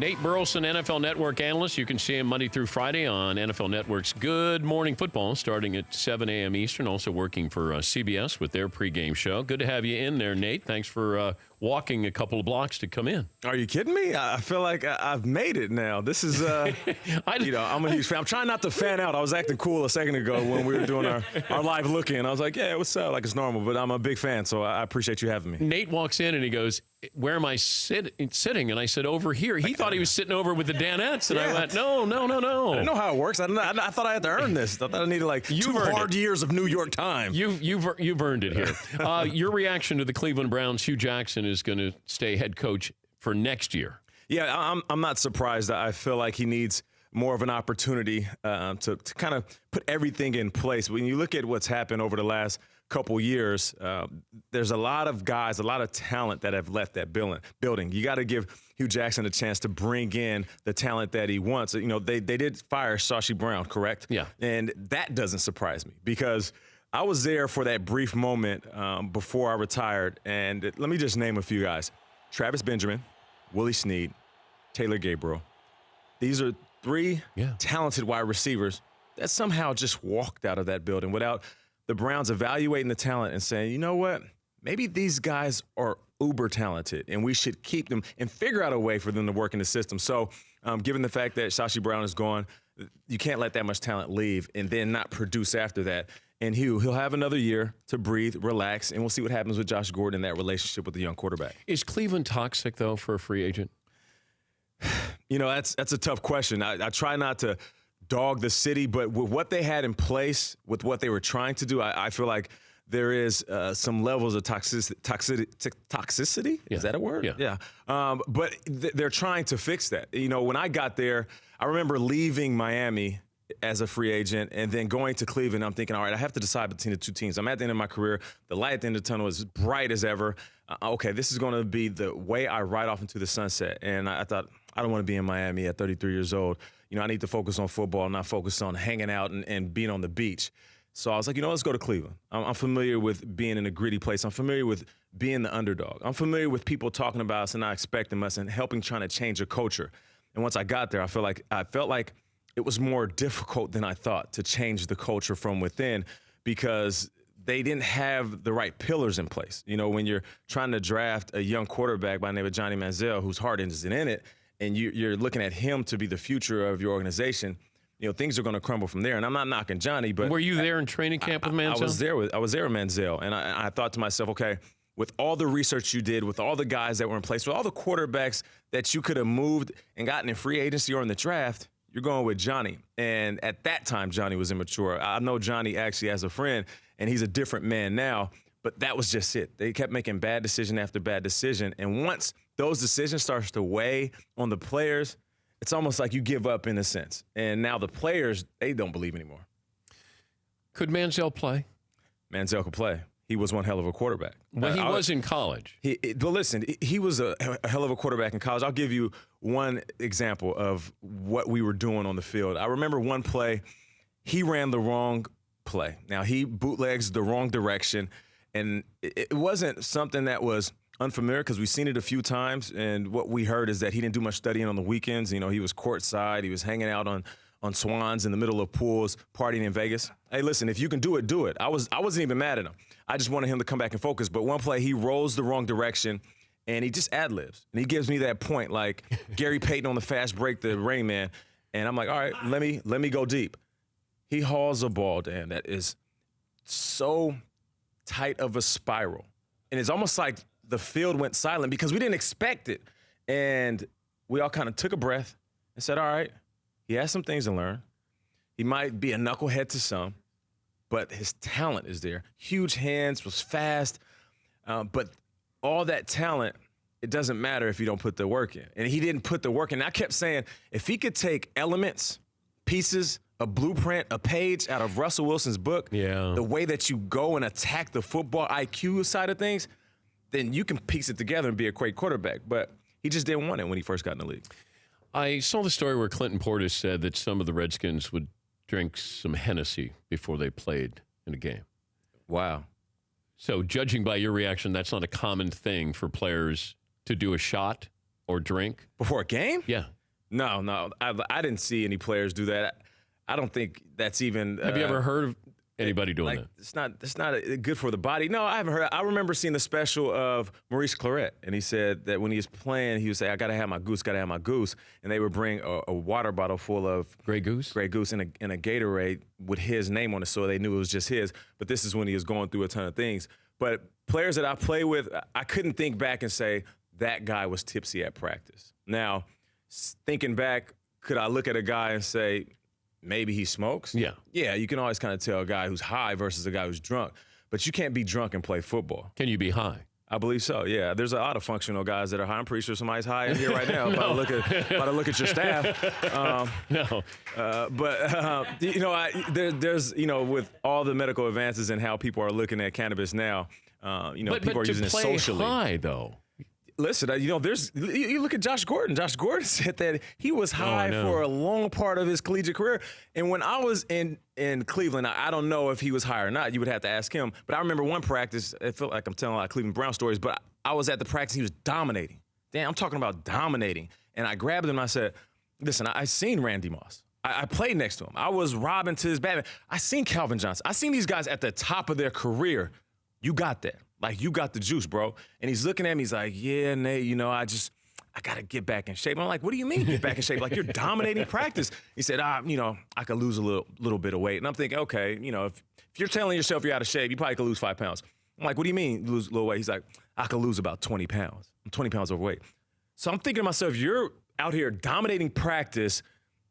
Nate Burleson, NFL Network analyst. You can see him Monday through Friday on NFL Network's Good Morning Football, starting at 7 a.m. Eastern, also working for CBS with their pregame show. Good to have you in there, Nate. Thanks for walking a couple of blocks to come in. Are you kidding me? I feel like I've made it now. This is, I'm a huge fan. I'm trying not to fan out. I was acting cool a second ago when we were doing our live look-in. I was like, yeah, what's up? Like it's normal, but I'm a big fan, so I appreciate you having me. Nate walks in and he goes, where am I sitting? And I said, over here. He thought he was sitting over with the Danettes, and I went, no. I didn't know how it works. I thought I had to earn this. I thought I needed like 2 hard years of New York time. You've earned it here. Your reaction to the Cleveland Browns, Hugh Jackson is going to stay head coach for next year. Yeah, I'm not surprised. I feel like he needs more of an opportunity to kind of put everything in place. When you look at what's happened over the last couple years, there's a lot of guys, a lot of talent that have left that building. You got to give Hugh Jackson a chance to bring in the talent that he wants. You know, they did fire Sashi Brown, correct? Yeah. And that doesn't surprise me because I was there for that brief moment before I retired. And let me just name a few guys. Travis Benjamin, Willie Snead, Taylor Gabriel. These are 3 talented wide receivers that somehow just walked out of that building without the Browns evaluating the talent and saying, you know what, maybe these guys are uber talented and we should keep them and figure out a way for them to work in the system. So given the fact that Sashi Brown is gone, you can't let that much talent leave and then not produce after that. And he'll have another year to breathe, relax, and we'll see what happens with Josh Gordon and that relationship with the young quarterback. Is Cleveland toxic, though, for a free agent? You know, that's a tough question. I try not to dog the city, but with what they had in place, with what they were trying to do, I feel like there is some levels of toxicity. Yeah. Is that a word? Yeah. But they're trying to fix that. You know, when I got there, I remember leaving Miami as a free agent and then going to Cleveland. I'm thinking, all right, I have to decide between the 2 teams. I'm at the end of my career. The light at the end of the tunnel is bright as ever. Okay, this is going to be the way I ride off into the sunset. And I thought, I don't want to be in Miami at 33 years old. You know, I need to focus on football, not focus on hanging out and being on the beach. So I was like, you know, let's go to Cleveland. I'm familiar with being in a gritty place. I'm familiar with being the underdog. I'm familiar with people talking about us and not expecting us and helping trying to change a culture. And once I got there, I felt like it was more difficult than I thought to change the culture from within because they didn't have the right pillars in place. You know, when you're trying to draft a young quarterback by the name of Johnny Manziel, whose heart isn't in it, and you're looking at him to be the future of your organization, you know, things are going to crumble from there. And I'm not knocking Johnny, but were you there in training camp with Manziel? I was there with Manziel, and I thought to myself, okay, with all the research you did, with all the guys that were in place, with all the quarterbacks that you could have moved and gotten in free agency or in the draft, you're going with Johnny. And at that time, Johnny was immature. I know Johnny actually as a friend, and he's a different man now, but that was just it. They kept making bad decision after bad decision. And once those decisions starts to weigh on the players, it's almost like you give up in a sense. And now the players, they don't believe anymore. Could Manziel play? Manziel could play. He was one hell of a quarterback. Well, he was in college. But listen, he was a hell of a quarterback in college. I'll give you one example of what we were doing on the field. I remember one play, he ran the wrong play. Now, he bootlegs the wrong direction, and it wasn't something that was unfamiliar because we've seen it a few times, and what we heard is that he didn't do much studying on the weekends. You know, he was courtside. He was hanging out on Swans in the middle of pools, partying in Vegas. Hey, listen, if you can do it, do it. I wasn't even mad at him. I just wanted him to come back and focus. But one play, he rolls the wrong direction, and he just ad-libs. And he gives me that point like Gary Payton on the fast break, the Rain Man. And I'm like, all right, let me go deep. He hauls a ball, Dan, that is so tight of a spiral. And it's almost like the field went silent because we didn't expect it. And we all kind of took a breath and said, all right, he has some things to learn. He might be a knucklehead to some, but his talent is there. Huge hands, was fast. But all that talent, it doesn't matter if you don't put the work in. And he didn't put the work in. I kept saying, if he could take elements, pieces, a blueprint, a page out of Russell Wilson's book, the way that you go and attack the football IQ side of things, then you can piece it together and be a great quarterback. But he just didn't want it when he first got in the league. I saw the story where Clinton Portis said that some of the Redskins would drink some Hennessy before they played in a game. Wow. So judging by your reaction, that's not a common thing for players to do a shot or drink? Before a game? Yeah. No. I didn't see any players do that. I don't think that's even. Have you ever heard of anybody doing that? It's not good for the body. No, I haven't heard. I remember seeing the special of Maurice Claret, and he said that when he was playing, he would say, "I gotta have my goose, and they would bring a water bottle full of Grey Goose, and a Gatorade with his name on it, so they knew it was just his. But this is when he was going through a ton of things. But players that I play with, I couldn't think back and say that guy was tipsy at practice. Now, thinking back, could I look at a guy and say, maybe he smokes? Yeah. Yeah, you can always kind of tell a guy who's high versus a guy who's drunk. But you can't be drunk and play football. Can you be high? I believe so, yeah. There's a lot of functional guys that are high. I'm pretty sure somebody's high in here right now. No. About to look at your staff. No. There's with all the medical advances and how people are looking at cannabis now, people are using it socially. But to play high, though. Listen, you look at Josh Gordon. Josh Gordon said that he was high for a long part of his collegiate career. And when I was in Cleveland, I don't know if he was high or not. You would have to ask him. But I remember one practice. It felt like I'm telling a lot of Cleveland Brown stories. But I was at the practice. He was dominating. Damn, I'm talking about dominating. And I grabbed him and I said, listen, I seen Randy Moss. I played next to him. I was robbing to his Batman. I seen Calvin Johnson. I seen these guys at the top of their career. You got that. Like, you got the juice, bro. And he's looking at me. He's like, yeah, Nate, I got to get back in shape. I'm like, what do you mean get back in shape? Like, you're dominating practice. He said, I could lose a little bit of weight. And I'm thinking, okay, if you're telling yourself you're out of shape, you probably could lose 5 pounds. I'm like, what do you mean lose a little weight? He's like, I could lose about 20 pounds. I'm 20 pounds overweight. So I'm thinking to myself, you're out here dominating practice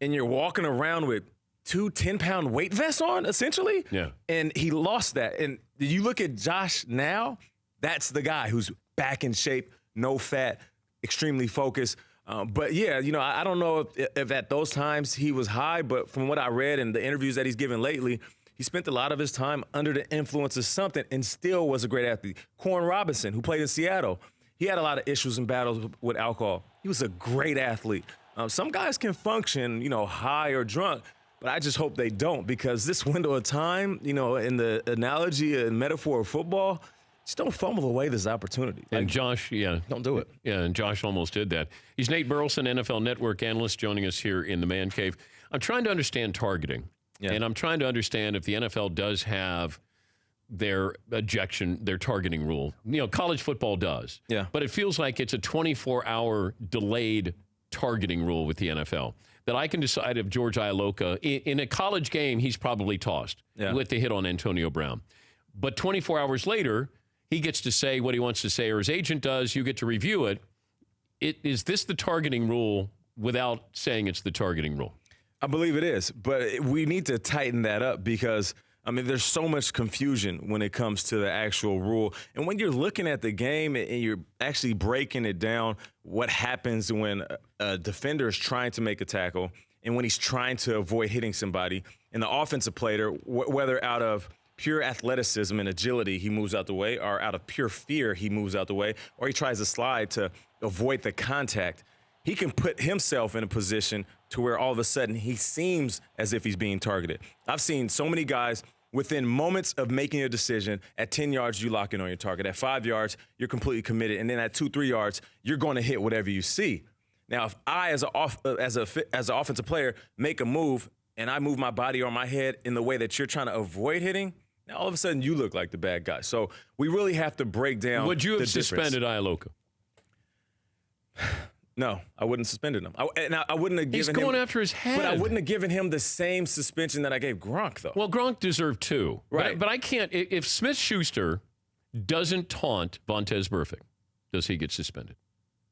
and you're walking around with 2 10-pound weight vests on, essentially. Yeah. And he lost that. And you look at Josh now, that's the guy who's back in shape, no fat, extremely focused. But yeah, I don't know if at those times he was high, but from what I read in the interviews that he's given lately, he spent a lot of his time under the influence of something and still was a great athlete. Corn Robinson, who played in Seattle, he had a lot of issues and battles with alcohol. He was a great athlete. Some guys can function, high or drunk, but I just hope they don't, because this window of time, in the analogy and metaphor of football, just don't fumble away this opportunity. And Josh, don't do it. Yeah, and Josh almost did that. He's Nate Burleson, NFL Network analyst, joining us here in the Man Cave. I'm trying to understand targeting, and I'm trying to understand if the NFL does have their targeting rule. College football does. Yeah. But it feels like it's a 24-hour delayed targeting rule with the NFL. That I can decide if George Ialoka, in a college game, he's probably tossed with the hit on Antonio Brown. But 24 hours later, he gets to say what he wants to say, or his agent does. You get to review it. Is this the targeting rule without saying it's the targeting rule? I believe it is, but we need to tighten that up because, there's so much confusion when it comes to the actual rule. And when you're looking at the game and you're actually breaking it down, what happens when a defender is trying to make a tackle and when he's trying to avoid hitting somebody, and the offensive player, whether out of pure athleticism and agility, he moves out the way, or out of pure fear, he moves out the way, or he tries to slide to avoid the contact, he can put himself in a position to where all of a sudden he seems as if he's being targeted. I've seen so many guys within moments of making a decision, at 10 yards, you lock in on your target. At 5 yards, you're completely committed. And then at 2-3 yards, you're going to hit whatever you see. Now, if I, as an offensive player, make a move and I move my body or my head in the way that you're trying to avoid hitting, now all of a sudden you look like the bad guy. So we really have to break down. Would you have suspended Ialoka? No, I wouldn't have suspended him. I wouldn't have given him. He's going after his head. But I wouldn't have given him the same suspension that I gave Gronk, though. Well, Gronk deserved 2. Right. But I can't. If Smith-Schuster doesn't taunt Vontaze Burfict, does he get suspended?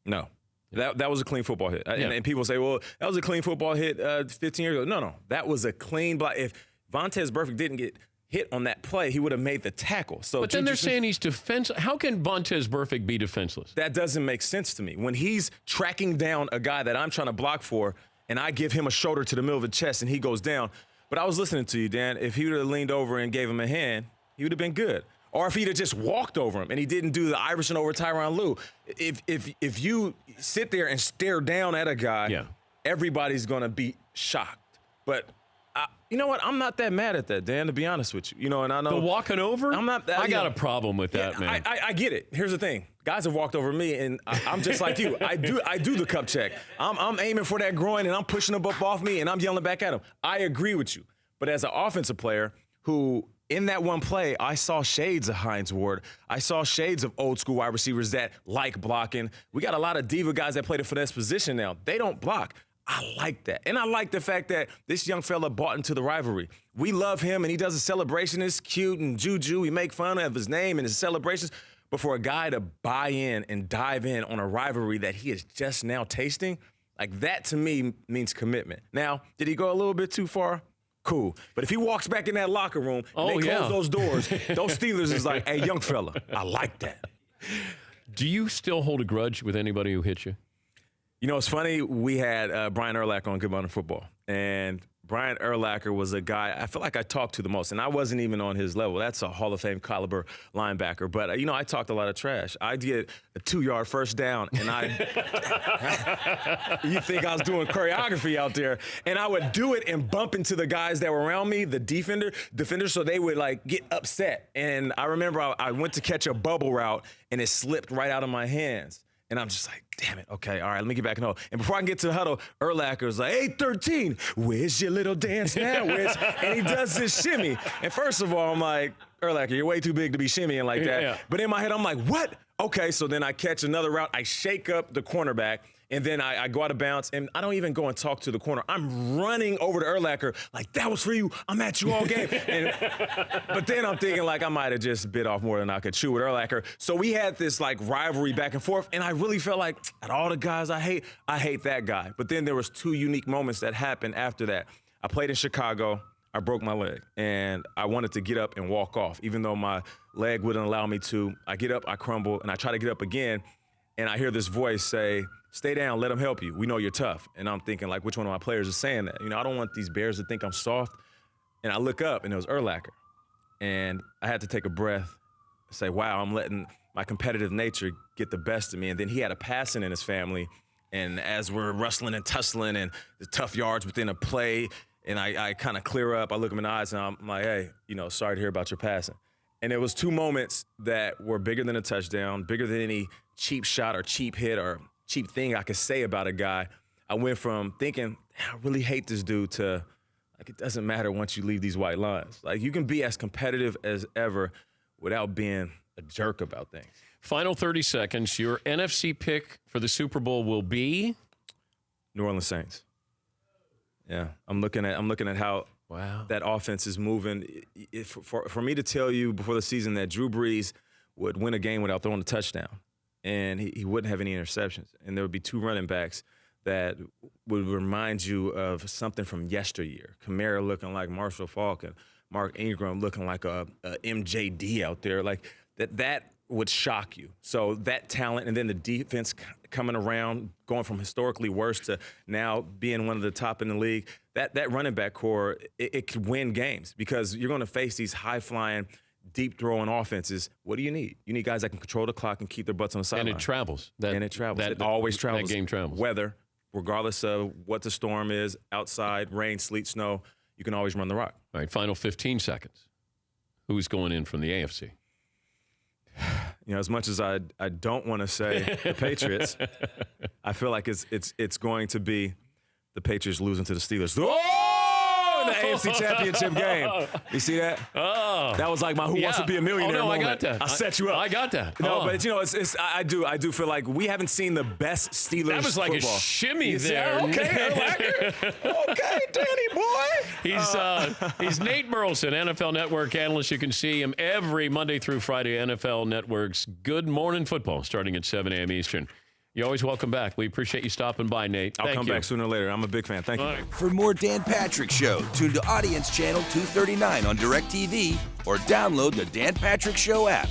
No. That was a clean football hit. And people say, well, that was a clean football hit 15 years ago. No. That was a clean block. If Vontaze Burfict didn't get hit on that play, he would have made the tackle. So, but then they're saying he's defenseless. How can Vontaze Burfict be defenseless? That doesn't make sense to me. When he's tracking down a guy that I'm trying to block for, and I give him a shoulder to the middle of the chest and he goes down. But I was listening to you, Dan. If he would have leaned over and gave him a hand, he would have been good. Or if he'd have just walked over him and he didn't do the Iverson over Tyronn Lue. If you sit there and stare down at a guy, everybody's going to be shocked. But you know what? I'm not that mad at that, Dan, to be honest with you. And I know the walking over. I'm not. I got a problem with that, man. I get it. Here's the thing. guys have walked over me, and I'm just like you. I do the cup check. I'm aiming for that groin, and I'm pushing them up off me, and I'm yelling back at them. I agree with you. But as an offensive player who, in that one play, I saw shades of Hines Ward. I saw shades of old school wide receivers that like blocking. We got a lot of diva guys that play the finesse position now. They don't block. I like that. And I like the fact that this young fella bought into the rivalry. We love him, and he does a celebration. It's cute, and Juju, we make fun of his name and his celebrations. But for a guy to buy in and dive in on a rivalry that he is just now tasting, like that to me means commitment. Now, did he go a little bit too far? Cool. But if he walks back in that locker room and they close those doors, those Steelers is like, hey, young fella, I like that. Do you still hold a grudge with anybody who hits you? You know, it's funny. We had Brian Urlacher on Good Morning Football, and Brian Urlacher was a guy I feel like I talked to the most, and I wasn't even on his level. That's a Hall of Fame caliber linebacker. But, you know, I talked a lot of trash. I did a 2-yard first down, and you think I was doing choreography out there, and I would do it and bump into the guys that were around me, the defenders, so they would, like, get upset. And I remember I went to catch a bubble route, and it slipped right out of my hands. And I'm just like, damn it. Okay, all right, let me get back in the huddle. And before I can get to the huddle, Urlacher's like, hey, 13, where's your little dance now? And he does this shimmy. And first of all, I'm like, Urlacher, you're way too big to be shimmying like that. Yeah. But in my head, I'm like, what? Okay, so then I catch another route. I shake up the cornerback, and then I go out of bounds, and I don't even go and talk to the corner. I'm running over to Urlacher like, that was for you. I'm at you all game. But then I'm thinking, like, I might have just bit off more than I could chew with Urlacher. So we had this, like, rivalry back and forth, and I really felt like, at all the guys I hate that guy. But then there was 2 unique moments that happened after that. I played in Chicago. I broke my leg, and I wanted to get up and walk off, even though my leg wouldn't allow me to. I get up, I crumble, and I try to get up again, and I hear this voice say, stay down, let them help you. We know you're tough. And I'm thinking, like, which one of my players is saying that? You know, I don't want these Bears to think I'm soft. And I look up, and it was Urlacher. And I had to take a breath and say, wow, I'm letting my competitive nature get the best of me. And then he had a passing in his family, and as we're wrestling and tussling and the tough yards within a play, and I kind of clear up, I look him in the eyes, and I'm like, hey, you know, sorry to hear about your passing. And it was 2 moments that were bigger than a touchdown, bigger than any cheap shot or cheap hit or cheap thing I could say about a guy. I went from thinking, I really hate this dude, to, like, it doesn't matter once you leave these white lines. Like, you can be as competitive as ever without being a jerk about things. Final 30 seconds. Your NFC pick for the Super Bowl will be? New Orleans Saints. Yeah, I'm looking at how that offense is moving. For me to tell you before the season that Drew Brees would win a game without throwing a touchdown, and he wouldn't have any interceptions, and there would be 2 running backs that would remind you of something from yesteryear. Kamara looking like Marshall Faulk, and Mark Ingram looking like a MJD out there. Like that would shock you. So that talent, and then the defense coming around, going from historically worse to now being one of the top in the league, that running back core, it could win games, because you're going to face these high-flying, deep-throwing offenses. What do you need? You need guys that can control the clock and keep their butts on the sideline. And it travels. It always travels. That game travels. Weather, regardless of what the storm is, outside, rain, sleet, snow, you can always run the rock. All right, final 15 seconds. Who's going in from the AFC? You know, as much as I don't want to say the Patriots, I feel like it's going to be the Patriots losing to the Steelers. Oh, in the AFC Championship game. You see that? Oh, that was like my Who Wants to Be a Millionaire moment. I got that. I set you up. I got that. No, but you know, I do feel like we haven't seen the best Steelers That was like football. A shimmy there. Okay, okay, Danny boy. He's Nate Burleson, NFL Network analyst. You can see him every Monday through Friday, NFL Network's Good Morning Football, starting at 7 a.m. Eastern. You're always welcome back. We appreciate you stopping by, Nate. I'll come back sooner or later. I'm a big fan. Thank you. Right. For more Dan Patrick Show, tune to Audience Channel 239 on DirecTV or download the Dan Patrick Show app.